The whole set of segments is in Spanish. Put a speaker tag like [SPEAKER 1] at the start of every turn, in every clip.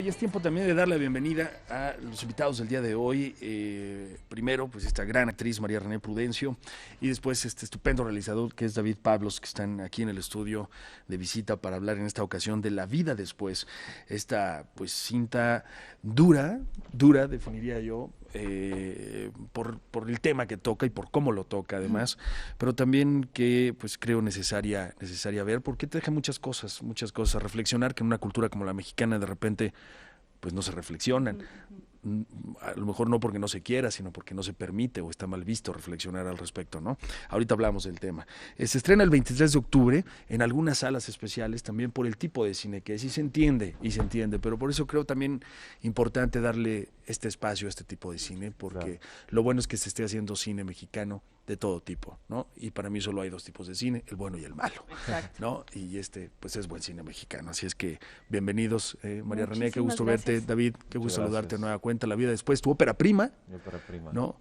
[SPEAKER 1] Y es tiempo también de darle la bienvenida a los invitados del día de hoy. Primero, pues esta gran actriz María René Prudencio, y después este estupendo realizador que es David Pablos, que están aquí en el estudio de visita para hablar en esta ocasión de La vida después. Esta pues cinta dura, definiría yo, por el tema que toca y por cómo lo toca además, pero también que pues creo necesaria ver, porque te deja muchas cosas, a reflexionar, que en una cultura como la mexicana de repente pues no se reflexionan. A lo mejor no porque no se quiera, sino porque no se permite o está mal visto reflexionar al respecto, ¿no? Ahorita hablamos del tema. Se estrena el 23 de octubre en algunas salas especiales, también por el tipo de cine que es, y se entiende, pero por eso creo también importante darle este espacio a este tipo de cine, porque lo bueno es que se esté haciendo cine mexicano de todo tipo, ¿no? Y para mí solo hay dos tipos de cine, el bueno y el malo, ¿no? Y pues es buen cine mexicano, así es que bienvenidos, María René, qué gusto verte, David, qué gusto saludarte de nueva cuenta. La vida después, tu ópera prima, ¿no?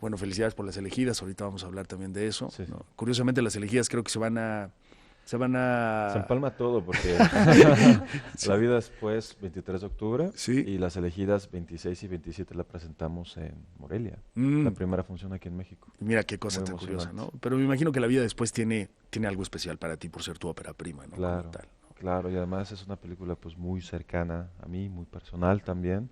[SPEAKER 1] Bueno, felicidades por las elegidas, ahorita vamos a hablar también de eso, ¿no? Curiosamente las elegidas creo que se
[SPEAKER 2] empalma todo porque
[SPEAKER 1] sí.
[SPEAKER 2] La vida después, 23 de octubre,
[SPEAKER 1] sí.
[SPEAKER 2] Y las elegidas 26 y 27 la presentamos en Morelia, la primera función aquí en México.
[SPEAKER 1] Mira qué cosa tan curiosa, ¿no? Pero me imagino que La vida después tiene algo especial para ti por ser tu ópera prima, ¿no?
[SPEAKER 2] Claro,
[SPEAKER 1] tal, ¿no?
[SPEAKER 2] claro, y además es una película pues muy cercana a mí, muy personal también,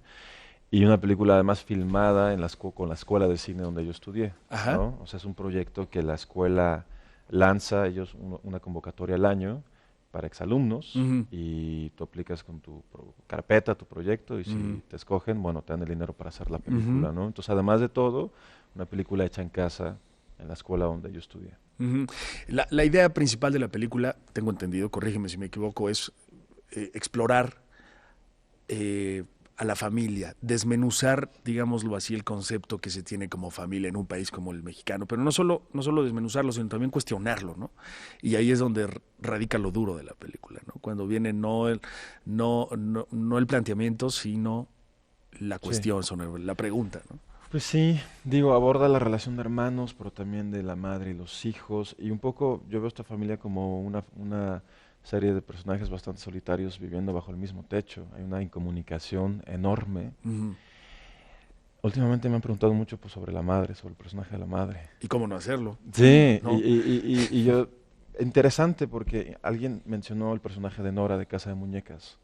[SPEAKER 2] y una película además filmada en con la escuela de cine donde yo estudié, ¿no? O sea, es un proyecto que la escuela lanza ellos una convocatoria al año para exalumnos, y tú aplicas con tu carpeta, tu proyecto, y si te escogen, bueno, te dan el dinero para hacer la película, ¿no? Entonces, además de todo, una película hecha en casa en la escuela donde yo estudié.
[SPEAKER 1] La idea principal de la película, tengo entendido, corrígeme si me equivoco, es explorar a la familia, desmenuzar, digámoslo así, el concepto que se tiene como familia en un país como el mexicano, pero no solo desmenuzarlo, sino también cuestionarlo, ¿no? Y ahí es donde radica lo duro de la película, ¿no? Cuando viene no el planteamiento, sino la cuestión, la pregunta, ¿no?
[SPEAKER 2] Pues sí, digo, aborda la relación de hermanos, pero también de la madre y los hijos, y un poco yo veo esta familia como una serie de personajes bastante solitarios viviendo bajo el mismo techo. Hay una incomunicación enorme. Últimamente me han preguntado mucho pues, sobre la madre, sobre el personaje de la madre.
[SPEAKER 1] ¿Y cómo no hacerlo?
[SPEAKER 2] Sí,
[SPEAKER 1] ¿no?
[SPEAKER 2] Y yo, interesante porque alguien mencionó el personaje de Nora de Casa de Muñecas,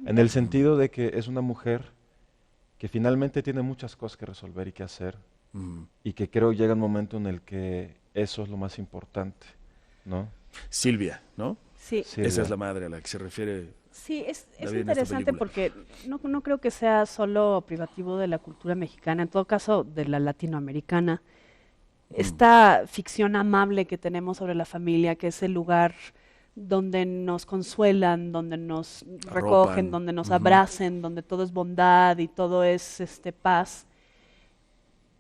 [SPEAKER 2] en el sentido de que es una mujer que finalmente tiene muchas cosas que resolver y que hacer, y que creo llega un momento en el que eso es lo más importante, ¿no?
[SPEAKER 1] Silvia, ¿no?
[SPEAKER 3] Sí.
[SPEAKER 1] Esa es la madre a la que se refiere.
[SPEAKER 3] Sí, es interesante porque no creo que sea solo privativo de la cultura mexicana, en todo caso de la latinoamericana. Esta ficción amable que tenemos sobre la familia, que es el lugar donde nos consuelan, donde nos recogen, donde nos abracen, donde todo es bondad y todo es paz,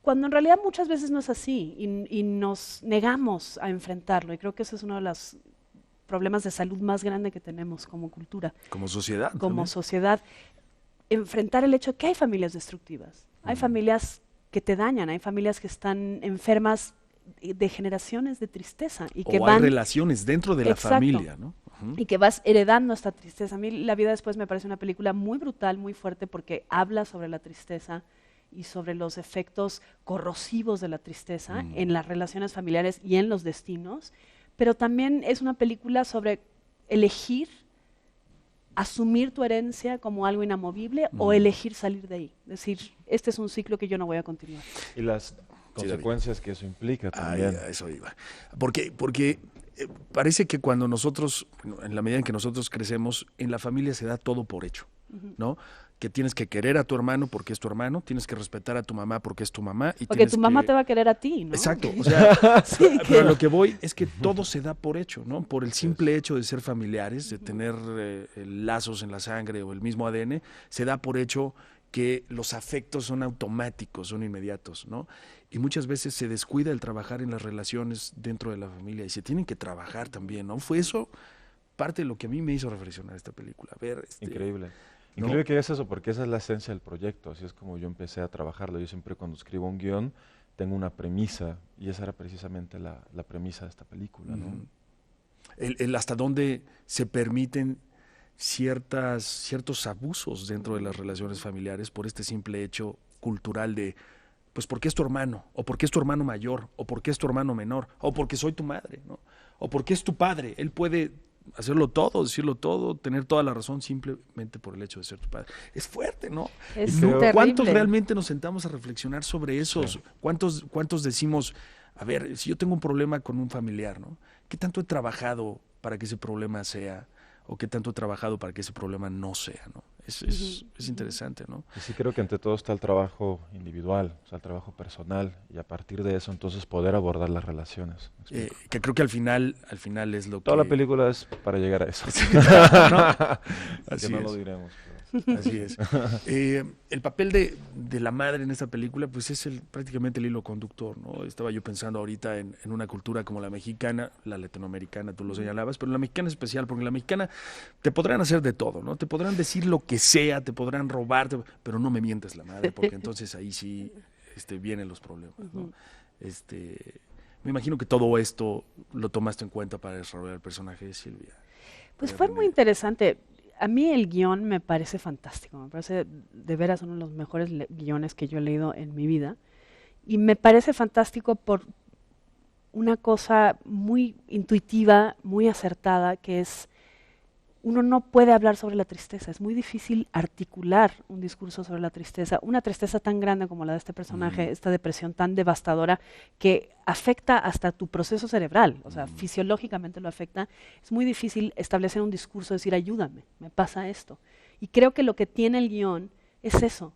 [SPEAKER 3] cuando en realidad muchas veces no es así y nos negamos a enfrentarlo, y creo que eso es uno de los problemas de salud más grande que tenemos como cultura.
[SPEAKER 1] Como sociedad.
[SPEAKER 3] Como
[SPEAKER 1] también.
[SPEAKER 3] sociedad. Enfrentar el hecho de que hay familias destructivas, hay familias que te dañan, hay familias que están enfermas de generaciones de tristeza. Y que
[SPEAKER 1] hay relaciones dentro de la familia, ¿no?
[SPEAKER 3] Y que vas heredando esta tristeza. A mí La vida después me parece una película muy brutal, muy fuerte, porque habla sobre la tristeza y sobre los efectos corrosivos de la tristeza en las relaciones familiares y en los destinos. Pero también es una película sobre elegir, asumir tu herencia como algo inamovible o elegir salir de ahí. Es decir, este es un ciclo que yo no voy a continuar.
[SPEAKER 2] Y las consecuencias que eso implica también.
[SPEAKER 1] A eso iba. Porque parece que cuando nosotros, en la medida en que nosotros crecemos, en la familia se da todo por hecho, ¿no? Que tienes que querer a tu hermano porque es tu hermano, tienes que respetar a tu mamá porque es tu mamá. Y
[SPEAKER 3] porque tu mamá te va a querer a ti, ¿no?
[SPEAKER 1] Exacto, o sea, sí, pero a lo que voy es que todo se da por hecho, ¿no? Por el simple hecho de ser familiares, de tener lazos en la sangre o el mismo ADN, se da por hecho que los afectos son automáticos, son inmediatos, ¿no? Y muchas veces se descuida el trabajar en las relaciones dentro de la familia y se tienen que trabajar también, ¿no? Fue eso parte de lo que a mí me hizo reflexionar esta película. Ver,
[SPEAKER 2] Increíble.
[SPEAKER 1] ¿no?
[SPEAKER 2] Increíble que es eso, porque esa es la esencia del proyecto, así es como yo empecé a trabajarlo. Yo siempre cuando escribo un guión tengo una premisa, y esa era precisamente la premisa de esta película, ¿no?
[SPEAKER 1] El hasta dónde se permiten ciertos abusos dentro de las relaciones familiares por este simple hecho cultural de, pues, ¿por qué es tu hermano? ¿O por qué es tu hermano mayor? ¿O por qué es tu hermano menor? ¿O porque soy tu madre? ¿No? ¿O porque es tu padre? Él puede hacerlo todo, decirlo todo, tener toda la razón simplemente por el hecho de ser tu padre. Es fuerte, ¿no?
[SPEAKER 3] Es terrible.
[SPEAKER 1] ¿Cuántos realmente nos sentamos a reflexionar sobre eso?
[SPEAKER 2] Sí.
[SPEAKER 1] ¿Cuántos decimos, a ver, si yo tengo un problema con un familiar, ¿no? ¿Qué tanto he trabajado para que ese problema sea, o qué tanto he trabajado para que ese problema no sea, ¿no? Es interesante, ¿no?
[SPEAKER 2] Y sí creo que ante todo está el trabajo individual, o sea, el trabajo personal, y a partir de eso entonces poder abordar las relaciones.
[SPEAKER 1] Que creo que al final es lo
[SPEAKER 2] Toda
[SPEAKER 1] que...
[SPEAKER 2] la película es para llegar a eso.
[SPEAKER 1] ¿No?
[SPEAKER 2] Así
[SPEAKER 1] Así
[SPEAKER 2] no
[SPEAKER 1] es.
[SPEAKER 2] lo diremos.
[SPEAKER 1] Así es. El papel de la madre en esta película, pues es prácticamente el hilo conductor, ¿no? Estaba yo pensando ahorita en una cultura como la mexicana, la latinoamericana, tú lo señalabas, pero la mexicana es especial, porque la mexicana te podrán hacer de todo, ¿no? Te podrán decir lo que sea, te podrán robar, pero no me mientas la madre, porque entonces ahí sí vienen los problemas, ¿no? Me imagino que todo esto lo tomaste en cuenta para desarrollar el personaje de Silvia.
[SPEAKER 3] Pues fue muy interesante. A mí el guión me parece fantástico, me parece de veras uno de los mejores guiones que yo he leído en mi vida, y me parece fantástico por una cosa muy intuitiva, muy acertada, que es, uno no puede hablar sobre la tristeza, es muy difícil articular un discurso sobre la tristeza, una tristeza tan grande como la de este personaje, esta depresión tan devastadora que afecta hasta tu proceso cerebral, o sea, fisiológicamente lo afecta. Es muy difícil establecer un discurso, decir, ayúdame, me pasa esto. Y creo que lo que tiene el guión es eso.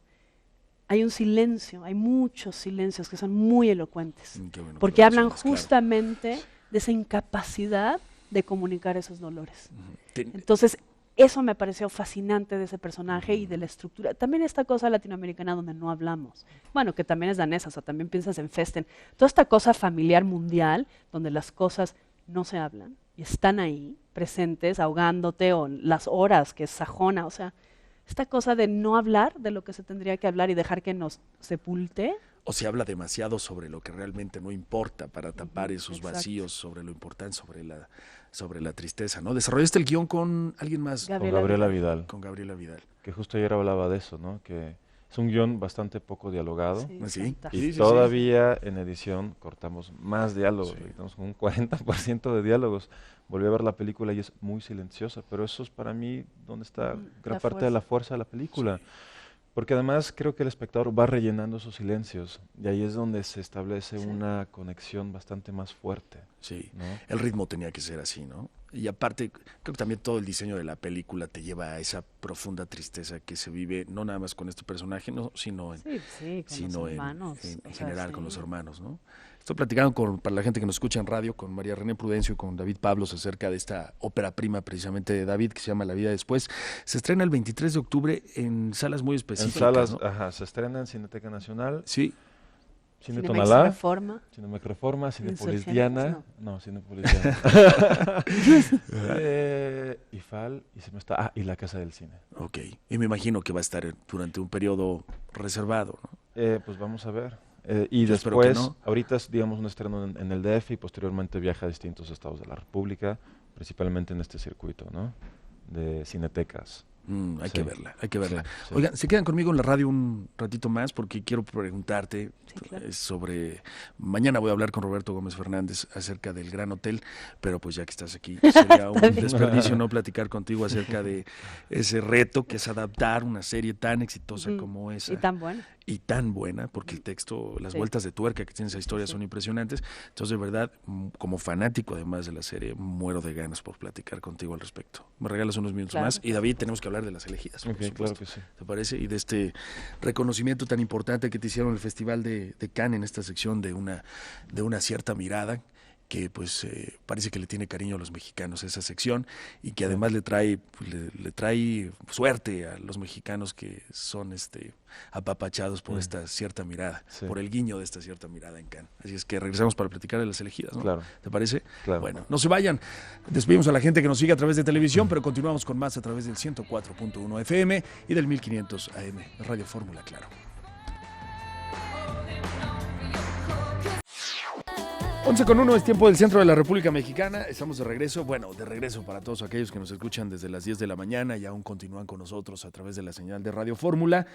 [SPEAKER 3] Hay un silencio, hay muchos silencios que son muy elocuentes, bueno, porque hablan justamente de esa incapacidad de comunicar esos dolores. Entonces, eso me pareció fascinante de ese personaje y de la estructura. También esta cosa latinoamericana donde no hablamos. Bueno, que también es danesa, o sea, también piensas en Festen. Toda esta cosa familiar mundial donde las cosas no se hablan y están ahí, presentes, ahogándote, o las horas, que es sajona, o sea, esta cosa de no hablar de lo que se tendría que hablar y dejar que nos sepulte.
[SPEAKER 1] O se habla demasiado sobre lo que realmente no importa para tapar esos vacíos, sobre lo importante, sobre la tristeza, ¿no? Desarrollaste el guión con alguien más.
[SPEAKER 2] Con Gabriela Vidal.
[SPEAKER 1] Con Gabriela Vidal.
[SPEAKER 2] Que justo ayer hablaba de eso, ¿no? Que es un guión bastante poco dialogado.
[SPEAKER 1] Sí.
[SPEAKER 2] Y todavía en edición cortamos más diálogos. Estamos con un 40% de diálogos. Volví a ver la película y es muy silenciosa, pero eso es para mí donde está gran parte de la fuerza de la película. Sí. Porque además creo que el espectador va rellenando esos silencios y ahí es donde se establece una conexión bastante más fuerte.
[SPEAKER 1] Sí,
[SPEAKER 2] ¿no?
[SPEAKER 1] El ritmo tenía que ser así, ¿no? Y aparte, creo que también todo el diseño de la película te lleva a esa profunda tristeza que se vive, no nada más con este personaje, no, sino en, en general con los hermanos, ¿no? Estoy platicando para la gente que nos escucha en radio con María René Prudencio y con David Pablos acerca de esta ópera prima precisamente de David que se llama La vida después. Se estrena el 23 de octubre en salas muy específicas.
[SPEAKER 2] En salas,
[SPEAKER 1] ¿no?
[SPEAKER 2] Ajá, se estrena en Cineteca Nacional.
[SPEAKER 1] Sí.
[SPEAKER 2] Cine Tonalá, Cinemex Reforma, Cinépolis Diana, no, Cinépolis Diana, IFAL, y la Casa del Cine.
[SPEAKER 1] Ok, y me imagino que va a estar durante un periodo reservado, ¿no?
[SPEAKER 2] Pues vamos a ver. Y yo después, ahorita es, digamos, un estreno en el DF y posteriormente viaja a distintos estados de la República, principalmente en este circuito, ¿no? De cinetecas.
[SPEAKER 1] Hay que verla. Sí. Oigan, se quedan conmigo en la radio un ratito más porque quiero preguntarte sobre... Mañana voy a hablar con Roberto Gómez Fernández acerca del Gran Hotel, pero pues ya que estás aquí, sería un desperdicio no platicar contigo acerca de ese reto que es adaptar una serie tan exitosa como esa. Y tan buena, porque el texto, las vueltas de tuerca que tiene esa historia son impresionantes. Entonces, de verdad, como fanático además de la serie, muero de ganas por platicar contigo al respecto. Me regalas unos minutos más y David, tenemos que hablar de las elegidas.
[SPEAKER 2] Okay, claro que sí.
[SPEAKER 1] ¿Te parece? Y de este reconocimiento tan importante que te hicieron en el Festival de Cannes en esta sección de una cierta mirada, que pues parece que le tiene cariño a los mexicanos esa sección y que además le trae suerte a los mexicanos que son apapachados por esta cierta mirada, por el guiño de esta cierta mirada en Cannes. Así es que regresamos para platicar de las elegidas, ¿no?
[SPEAKER 2] Claro.
[SPEAKER 1] ¿Te parece?
[SPEAKER 2] Claro.
[SPEAKER 1] Bueno, no se vayan. Despedimos a la gente que nos sigue a través de televisión, pero continuamos con más a través del 104.1 FM y del 1500 AM, Radio Fórmula, claro. 11:01 es tiempo del centro de la República Mexicana. Estamos de regreso. Bueno, de regreso para todos aquellos que nos escuchan desde las 10 de la mañana y aún continúan con nosotros a través de la señal de Radio Fórmula.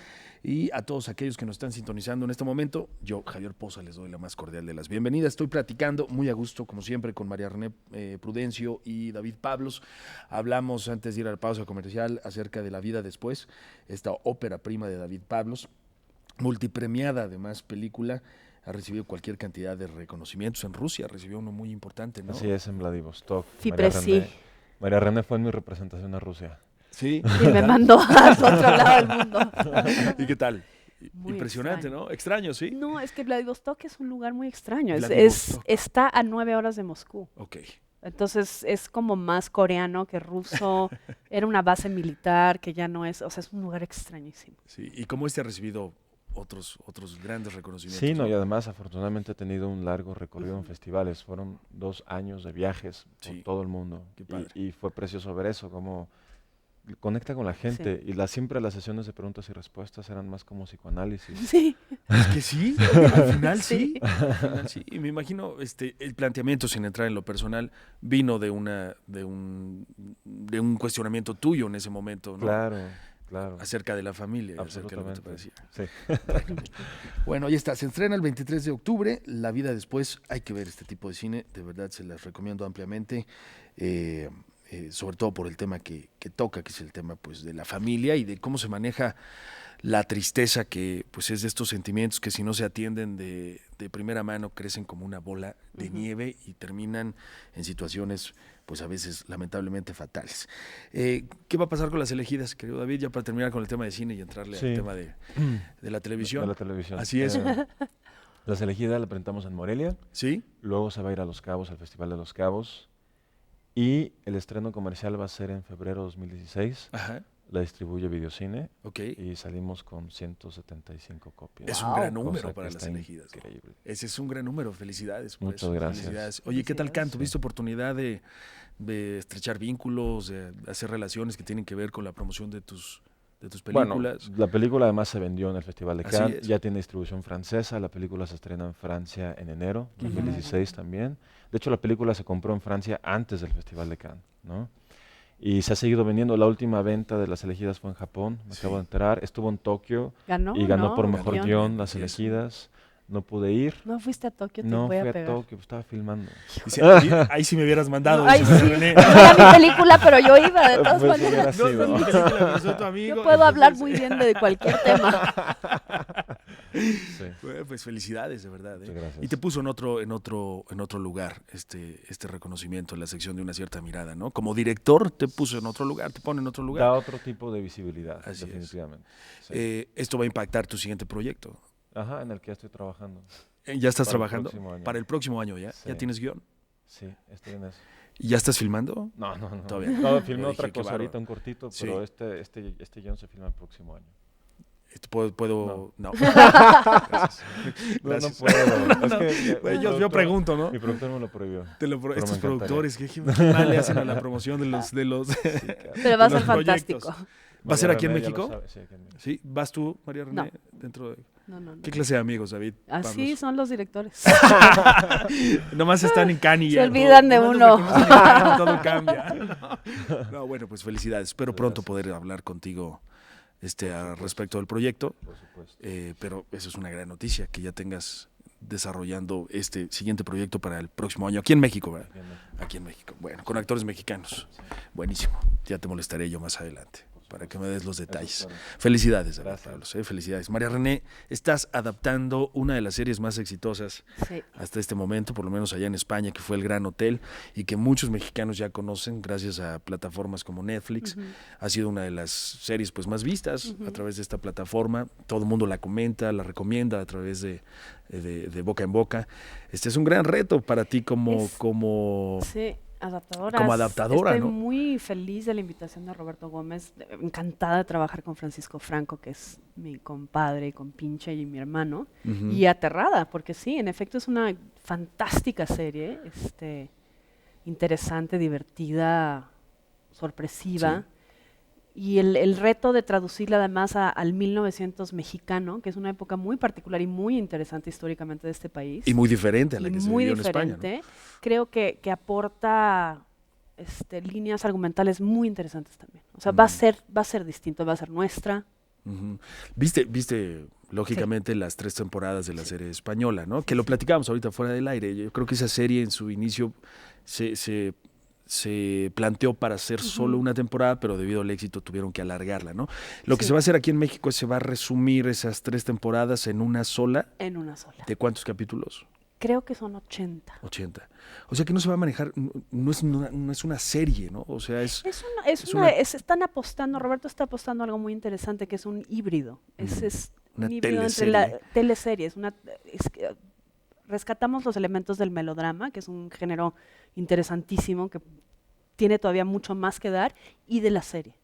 [SPEAKER 1] Y a todos aquellos que nos están sintonizando en este momento, yo, Javier Poza, les doy la más cordial de las bienvenidas. Estoy platicando muy a gusto, como siempre, con María René Prudencio y David Pablos. Hablamos antes de ir al pausa comercial acerca de La vida después, esta ópera prima de David Pablos, multipremiada además película. Ha recibido cualquier cantidad de reconocimientos. En Rusia recibió uno muy importante, ¿no?
[SPEAKER 2] Así es, en Vladivostok.
[SPEAKER 3] Sí.
[SPEAKER 2] María René fue en mi representación a Rusia.
[SPEAKER 1] Sí.
[SPEAKER 3] Y me mandó al otro lado del mundo.
[SPEAKER 1] ¿Y qué tal?
[SPEAKER 3] Muy
[SPEAKER 1] impresionante,
[SPEAKER 3] extraño.
[SPEAKER 1] ¿no? Extraño, ¿sí?
[SPEAKER 3] No, es que Vladivostok es un lugar muy extraño.
[SPEAKER 1] Vladivostok.
[SPEAKER 3] Está a 9 horas de Moscú.
[SPEAKER 1] Ok.
[SPEAKER 3] Entonces es como más coreano que ruso. Era una base militar que ya no es, o sea, es un lugar extrañísimo.
[SPEAKER 1] Sí. ¿Y cómo ha recibido otros grandes reconocimientos?
[SPEAKER 2] Sí, no, y además afortunadamente he tenido un largo recorrido en festivales. Fueron 2 años de viajes por todo el mundo.
[SPEAKER 1] Qué padre.
[SPEAKER 2] Y fue precioso ver eso, cómo conecta con la gente. Y siempre las sesiones de preguntas y respuestas eran más como psicoanálisis.
[SPEAKER 3] Sí.
[SPEAKER 1] Es que sí, al final sí.
[SPEAKER 3] Sí.
[SPEAKER 1] Al final sí. Y me imagino el planteamiento, sin entrar en lo personal, vino de un cuestionamiento tuyo en ese momento, ¿no?
[SPEAKER 2] Claro.
[SPEAKER 1] Acerca de la familia, acerca de lo que te parecía.
[SPEAKER 2] Sí.
[SPEAKER 1] Bueno, ahí está, se estrena el 23 de octubre, La vida después. Hay que ver este tipo de cine, de verdad se las recomiendo ampliamente, sobre todo por el tema que toca, que es el tema pues de la familia y de cómo se maneja la tristeza, que pues es de estos sentimientos que si no se atienden de primera mano crecen como una bola de nieve y terminan en situaciones pues a veces lamentablemente fatales. ¿Qué va a pasar con Las elegidas, querido David? Ya para terminar con el tema de cine y entrarle al tema de la televisión.
[SPEAKER 2] De la televisión.
[SPEAKER 1] Así es.
[SPEAKER 2] Las elegidas la presentamos en Morelia.
[SPEAKER 1] ¿Sí?
[SPEAKER 2] Luego se va a ir a Los Cabos, al Festival de Los Cabos. Y el estreno comercial va a ser en febrero de 2016.
[SPEAKER 1] Ajá.
[SPEAKER 2] La distribuye Videocine.
[SPEAKER 1] Ok.
[SPEAKER 2] Y salimos con 175 copias.
[SPEAKER 1] Es un gran número para Las elegidas.
[SPEAKER 2] Increíble.
[SPEAKER 1] Ese es un gran número. Felicidades por
[SPEAKER 2] Muchas
[SPEAKER 1] eso.
[SPEAKER 2] gracias.
[SPEAKER 1] Felicidades. Oye, ¿qué tal canto? ¿Tuviste oportunidad de estrechar vínculos, de hacer relaciones que tienen que ver con la promoción de tus películas?
[SPEAKER 2] Bueno, la película además se vendió en el Festival de
[SPEAKER 1] Así
[SPEAKER 2] Cannes.
[SPEAKER 1] es.
[SPEAKER 2] Ya tiene distribución francesa. La película se estrena en Francia en enero 2016 también. De hecho, la película se compró en Francia antes del Festival de Cannes, ¿no? Y se ha seguido vendiendo. La última venta de Las elegidas fue en Japón, me acabo de enterar. Estuvo en Tokio y ganó por mejor guión Las elegidas. No pude ir.
[SPEAKER 3] No fuiste a Tokio, te
[SPEAKER 2] No
[SPEAKER 3] voy
[SPEAKER 2] fui
[SPEAKER 3] a pegar.
[SPEAKER 2] a Tokio, estaba filmando.
[SPEAKER 1] Ahí sí me hubieras mandado.
[SPEAKER 3] No, ahí
[SPEAKER 1] dice
[SPEAKER 3] sí.
[SPEAKER 1] René.
[SPEAKER 3] No era mi película, pero yo iba de todas
[SPEAKER 2] Pues sí,
[SPEAKER 3] maneras.
[SPEAKER 2] hubiera sido.
[SPEAKER 1] No, mi película, soy tu amigo.
[SPEAKER 3] Yo puedo hablar muy bien de cualquier tema.
[SPEAKER 2] Sí.
[SPEAKER 1] Bueno, pues felicidades, de verdad.
[SPEAKER 2] Muchas gracias.
[SPEAKER 1] Y te puso en otro lugar este reconocimiento en la sección de Una cierta mirada, ¿no? Como director te puso en otro lugar, te pone en otro lugar.
[SPEAKER 2] Da otro tipo de visibilidad,
[SPEAKER 1] Así es.
[SPEAKER 2] definitivamente. Sí.
[SPEAKER 1] Esto va a impactar tu siguiente proyecto.
[SPEAKER 2] Ajá, en el que ya estoy trabajando.
[SPEAKER 1] ¿Ya estás
[SPEAKER 2] Para el
[SPEAKER 1] trabajando?
[SPEAKER 2] próximo año.
[SPEAKER 1] Para el próximo año ya.
[SPEAKER 2] Sí.
[SPEAKER 1] ¿Ya tienes guión?
[SPEAKER 2] Sí, estoy en eso.
[SPEAKER 1] ¿Y ya estás filmando?
[SPEAKER 2] No.
[SPEAKER 1] Todavía.
[SPEAKER 2] No, filmé
[SPEAKER 1] Yo
[SPEAKER 2] otra
[SPEAKER 1] dije, qué
[SPEAKER 2] cosa ahorita,
[SPEAKER 1] bárbaro.
[SPEAKER 2] un cortito,
[SPEAKER 1] Sí.
[SPEAKER 2] pero este guión se filma el próximo año.
[SPEAKER 1] ¿Puedo? No.
[SPEAKER 2] No,
[SPEAKER 1] Gracias. Gracias.
[SPEAKER 2] no puedo.
[SPEAKER 1] No, yo pregunto, ¿no?
[SPEAKER 2] Mi productor me lo prohibió. Pero me
[SPEAKER 1] Estos
[SPEAKER 2] encantaría.
[SPEAKER 1] productores, ¿qué mal le hacen a la promoción de los
[SPEAKER 2] Sí, claro.
[SPEAKER 3] Pero va a
[SPEAKER 1] los
[SPEAKER 3] ser fantástico.
[SPEAKER 1] proyectos. ¿Va a ser aquí en
[SPEAKER 2] María René ya
[SPEAKER 1] México?
[SPEAKER 2] lo sabe, sí, aquí en México.
[SPEAKER 1] Sí, ¿vas tú, María René?
[SPEAKER 3] No.
[SPEAKER 1] Dentro de...
[SPEAKER 3] No.
[SPEAKER 1] ¿Qué clase de amigos, David?
[SPEAKER 3] Así
[SPEAKER 1] Pablos?
[SPEAKER 3] son los directores.
[SPEAKER 1] Nomás están en Cannes y
[SPEAKER 3] Se
[SPEAKER 1] ya,
[SPEAKER 3] olvidan de
[SPEAKER 1] nomás
[SPEAKER 3] uno.
[SPEAKER 1] nos reconocen en Cannes, todo cambia. No, bueno, pues felicidades. Espero pronto poder hablar contigo al respecto del proyecto.
[SPEAKER 2] Por supuesto.
[SPEAKER 1] Pero eso es una gran noticia, que ya tengas desarrollando este siguiente proyecto para el próximo año, aquí en México, ¿verdad? Aquí en México. Bueno, con actores mexicanos. Buenísimo. Ya te molestaré yo más adelante para que me des los detalles. Felicidades, David Pablos, felicidades. María René, estás adaptando una de las series más exitosas hasta este momento, por lo menos allá en España, que fue El Gran Hotel, y que muchos mexicanos ya conocen gracias a plataformas como Netflix. Ha sido una de las series pues más vistas a través de esta plataforma. Todo el mundo la comenta, la recomienda a través de boca en boca. Este es un gran reto para ti como
[SPEAKER 3] Sí. Adaptadora.
[SPEAKER 1] Como adaptadora,
[SPEAKER 3] Estoy
[SPEAKER 1] ¿no?
[SPEAKER 3] muy feliz de la invitación de Roberto Gómez, encantada de trabajar con Francisco Franco, que es mi compadre y compinche y mi hermano, y aterrada, porque sí, en efecto es una fantástica serie, interesante, divertida, sorpresiva. Y el reto de traducirla además al 1900 mexicano, que es una época muy particular y muy interesante históricamente de este país.
[SPEAKER 1] Y muy diferente a la que se vivió en España, ¿no?
[SPEAKER 3] Creo que aporta líneas argumentales muy interesantes también. O sea, va a ser distinto, va a ser nuestra.
[SPEAKER 1] Viste lógicamente las 3 temporadas de la serie española, ¿no? Que lo platicábamos ahorita fuera del aire. Yo creo que esa serie en su inicio se planteó para ser solo una temporada, pero debido al éxito tuvieron que alargarla, ¿no? Lo que se va a hacer aquí en México es se va a resumir esas 3 temporadas en una sola.
[SPEAKER 3] En una sola.
[SPEAKER 1] ¿De cuántos capítulos?
[SPEAKER 3] Creo que son 80.
[SPEAKER 1] 80. O sea que no se va a manejar, no es una serie, ¿no? O sea,
[SPEAKER 3] están apostando, Roberto está apostando a algo muy interesante, que es un híbrido. Es un híbrido entre la teleserie. Rescatamos los elementos del melodrama, que es un género interesantísimo que tiene todavía mucho más que dar, y de la serie.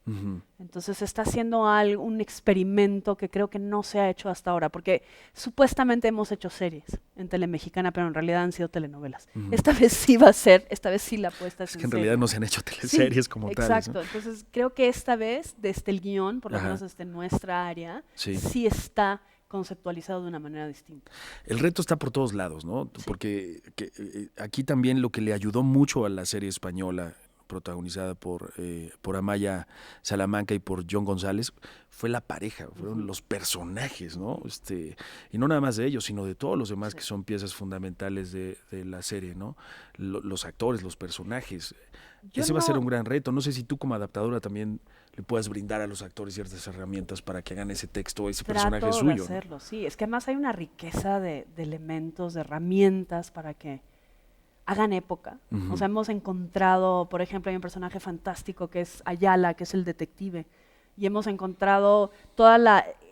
[SPEAKER 3] Entonces está haciendo un experimento que creo que no se ha hecho hasta ahora, porque supuestamente hemos hecho series en Telemexicana, pero en realidad han sido telenovelas. Esta vez sí va a ser, esta vez sí la apuesta es en
[SPEAKER 1] que en
[SPEAKER 3] serio.
[SPEAKER 1] realidad no se han hecho teleseries como tales.
[SPEAKER 3] Exacto, ¿no? Entonces creo que esta vez, desde el guión, por lo menos desde nuestra área, sí está conceptualizado de una manera distinta.
[SPEAKER 1] El reto está por todos lados, ¿no? Porque aquí también lo que le ayudó mucho a la serie española, protagonizada por Amaya Salamanca y por John González, fue la pareja, fueron los personajes, ¿no? Y no nada más de ellos, sino de todos los demás que son piezas fundamentales de la serie, ¿no? Los actores, los personajes. Ese va a ser un gran reto. No sé si tú como adaptadora también le puedas brindar a los actores ciertas herramientas para que hagan ese texto, ese personaje suyo.
[SPEAKER 3] Trato de hacerlo, ¿no? Sí. Es que además hay una riqueza de elementos, de herramientas para que hagan época. O sea, hemos encontrado, por ejemplo, hay un personaje fantástico que es Ayala, que es el detective, y hemos encontrado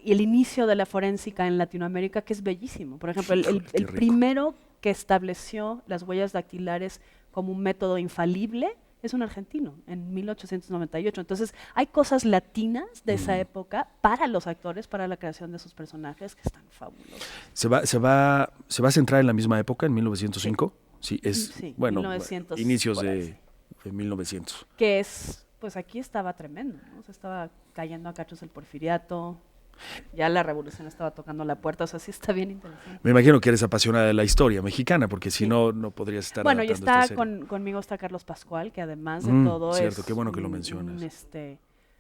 [SPEAKER 3] el inicio de la forénsica en Latinoamérica, que es bellísimo. Por ejemplo, el primero que estableció las huellas dactilares como un método infalible es un argentino, en 1898. Entonces, hay cosas latinas de esa época para los actores, para la creación de sus personajes, que están fabulosos.
[SPEAKER 1] ¿Se va a centrar en la misma época, en 1905? Sí, bueno,
[SPEAKER 3] 1900,
[SPEAKER 1] inicios de 1900.
[SPEAKER 3] Que pues aquí estaba tremendo, ¿no? Se estaba cayendo a cachos el porfiriato, ya la revolución estaba tocando la puerta, o sea, sí está bien interesante.
[SPEAKER 1] Me imagino que eres apasionada de la historia mexicana, porque si no podrías estar
[SPEAKER 3] bueno, y
[SPEAKER 1] adaptando esta serie.
[SPEAKER 3] Conmigo está Carlos Pascual, que además de todo
[SPEAKER 1] cierto, qué bueno que lo mencionas.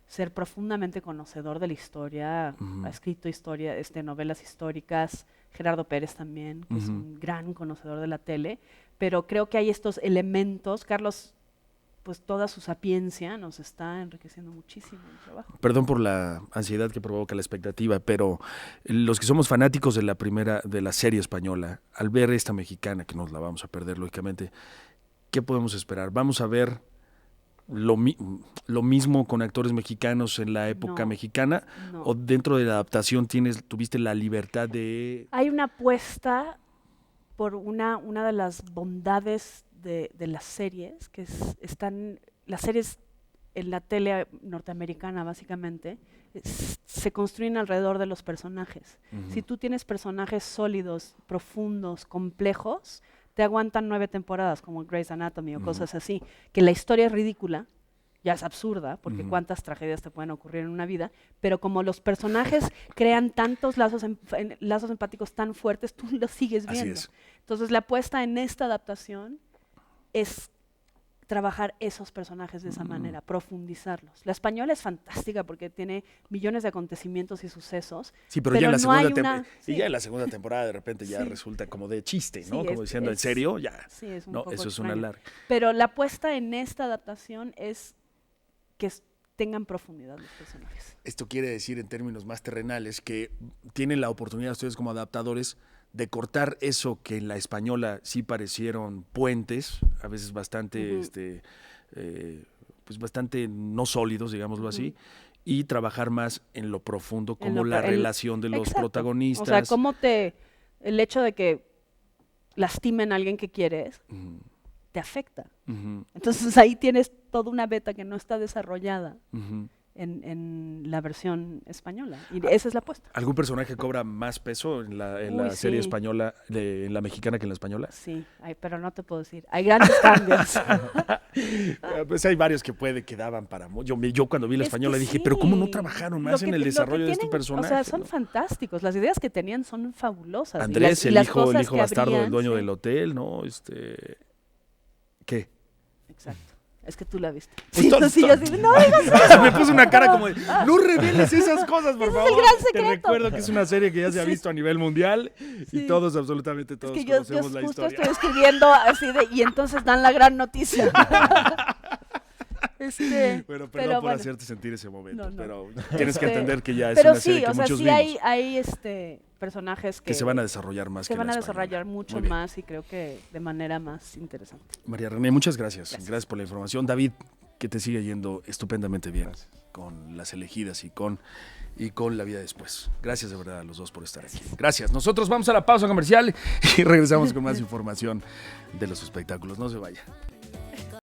[SPEAKER 3] Ser profundamente conocedor de la historia, ha escrito novelas históricas, Gerardo Pérez también, que es un gran conocedor de la tele, pero creo que hay estos elementos. Carlos, pues toda su sapiencia nos está enriqueciendo muchísimo el trabajo.
[SPEAKER 1] Perdón por la ansiedad que provoca la expectativa, pero los que somos fanáticos de la serie española, al ver esta mexicana, que nos la vamos a perder lógicamente, ¿qué podemos esperar? ¿Vamos a ver lo mismo con actores mexicanos en la época mexicana?
[SPEAKER 3] No.
[SPEAKER 1] ¿O dentro de la adaptación tuviste la libertad de...?
[SPEAKER 3] Hay una apuesta por una de las bondades de las series, que las series en la tele norteamericana básicamente, se construyen alrededor de los personajes. Si tú tienes personajes sólidos, profundos, complejos, te aguantan 9 temporadas, como Grey's Anatomy o cosas así, que la historia es ridícula, ya es absurda, porque cuántas tragedias te pueden ocurrir en una vida, pero como los personajes crean tantos lazos empáticos tan fuertes, tú los sigues viendo.
[SPEAKER 1] Así es.
[SPEAKER 3] Entonces la apuesta en esta adaptación es trabajar esos personajes de esa manera, profundizarlos. La española es fantástica porque tiene millones de acontecimientos y sucesos.
[SPEAKER 1] Sí, pero ya en la segunda ya en la segunda temporada de repente ya resulta como de chiste, ¿no? Como diciendo, ¿en serio? Ya.
[SPEAKER 3] Sí, es un
[SPEAKER 1] no,
[SPEAKER 3] poco
[SPEAKER 1] eso
[SPEAKER 3] extraño.
[SPEAKER 1] es una larga.
[SPEAKER 3] Pero la apuesta en esta adaptación es que tengan profundidad los personajes.
[SPEAKER 1] Esto quiere decir, en términos más terrenales, que tienen la oportunidad ustedes como adaptadores de cortar eso que en la española sí parecieron puentes, a veces bastante, pues bastante no sólidos, digámoslo así, y trabajar más en lo profundo, como la relación de los protagonistas.
[SPEAKER 3] O sea, cómo el hecho de que lastimen a alguien que quieres, te afecta. Entonces ahí tienes toda una beta que no está desarrollada en la versión española. Y esa es la apuesta.
[SPEAKER 1] ¿Algún personaje cobra más peso en la serie española, en la mexicana que en la española?
[SPEAKER 3] Sí, pero no te puedo decir. Hay grandes cambios.
[SPEAKER 1] Pues hay varios que quedaban para... Yo cuando vi la española dije, pero ¿cómo no trabajaron más en el desarrollo de este personaje?
[SPEAKER 3] O sea, son fantásticos. Las ideas que tenían son fabulosas.
[SPEAKER 1] Andrés, el hijo bastardo del dueño del hotel, ¿no? ¿Qué?
[SPEAKER 3] Exacto. Es que tú la viste.
[SPEAKER 1] Pues
[SPEAKER 3] no digas eso.
[SPEAKER 1] Me puso una cara como de, no reveles esas cosas, por favor.
[SPEAKER 3] Es el gran secreto.
[SPEAKER 1] Te recuerdo que es una serie que ya se ha visto a nivel mundial y absolutamente todos conocemos la historia.
[SPEAKER 3] Justo estoy escribiendo así y entonces dan la gran noticia.
[SPEAKER 1] Bueno, perdón por hacerte sentir ese momento, pero tienes que entender que ya es una serie que muchos vimos.
[SPEAKER 3] Pero sí, hay personajes que
[SPEAKER 1] se van a desarrollar más.
[SPEAKER 3] Se van a desarrollar mucho más y creo que de manera más interesante.
[SPEAKER 1] María René, muchas gracias. Gracias por la información. David, que te sigue yendo estupendamente bien con Las Elegidas y con La Vida Después. Gracias de verdad a los dos por estar aquí. Gracias. Nosotros vamos a la pausa comercial y regresamos con más información de los espectáculos. No se vaya.